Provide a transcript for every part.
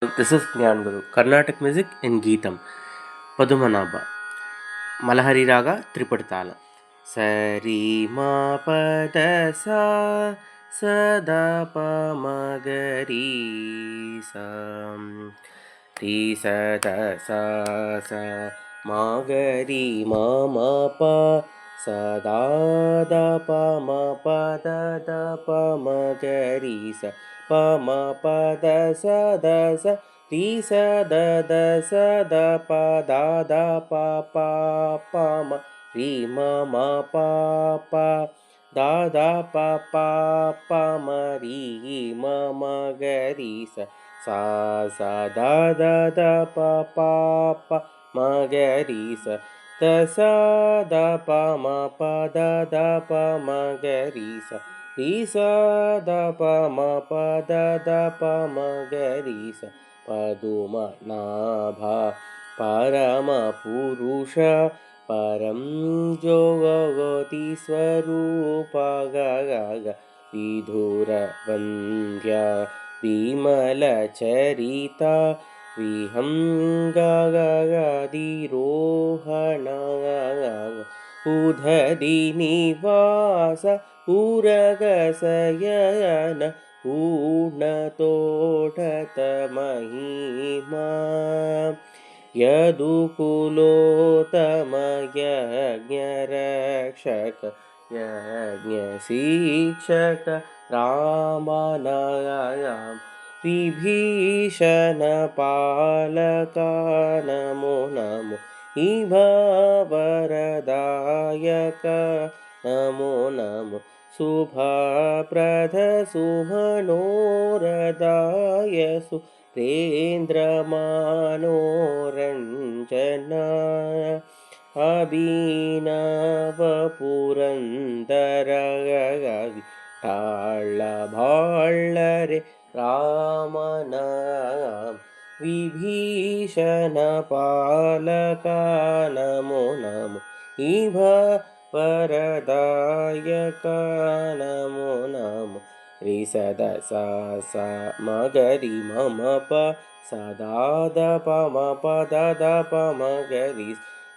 This is Gyan Guru. Carnatic music in Geetam. Padumanabha. Malahari Raga Tripadtala. Sari ma pada sa sada pa magari sam ri sada sa sa magari ma ma pa sada da pa ma pa da pa magari sa pa ma pa da sa ri sa da pa da pa ma ri ma ma pa pa pa ma ri ma ma ga ri sa pa ma ga ri sa pa ma pa pa ma ga ri sa pa ma pa ma ga ri paduma nabha parama purusha परं ज्योति स्वरूपा गा विधुरवन्द्या विमलचरिता विहङ्गादिरोहणा उदधि निवास उरगसयन पूर्णतोषतमहिमा यदुकुलोत्तमयज्ञरक्षक यज्ञशिक्षक रामनायां विभीषणपालका नमो नमो इभवरदायक नमो नमो शुभप्रद सुमनोरदायसु तेन्द्रमानोरञ्जना अभिनव पुरन्दर ताळभाळ्ळरे रामनाम विभीषणपालका नमो नमो इभ वरदायक नमो नमो रि सदा सा सा मगरि मम प सदा द प म प द प म गरि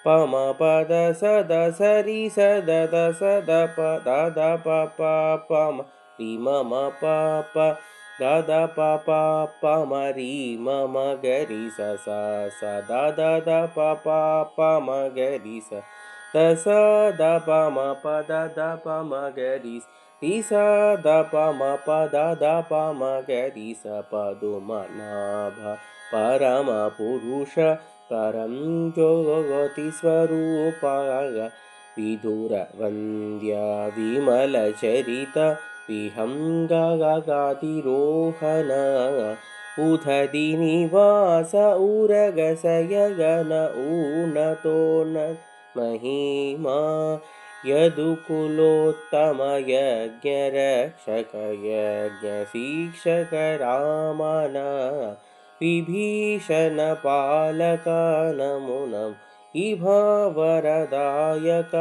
प म प द स द स रि स द द स द प द प प म रि म म प प द प प म रि म म गरि स स स द द प प म गरि स द स द प म प द प म गरि रि स द प म प द प म गरि स पदुमनाभ परम पुरुष परं ज्योति स्वरूपा विधुरवन्द्या विमलचरित विहङ्गादिरोहण उदधि निवास उरगसयगन ऊनतोन महिमा यदुकुलोत्तमयज्ञरक्षक यज्ञशिक्षक रामना विभीषणपालका नमो नमः इभवरदायक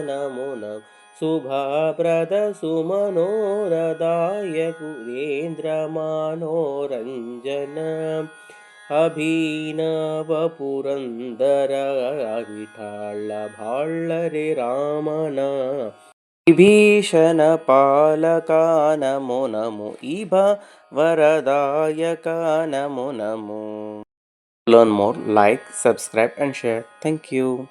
नमो नमः शुभप्रद सुमनोरदाय गुरेन्द्रमानोरञ्जन अभिनव पुरन्दर विठाळ भाळ्ळरे रामना विभीषणपालका Namo Namo इभ वरदायका Namo Namo. Learn more, like, subscribe and share. Thank you.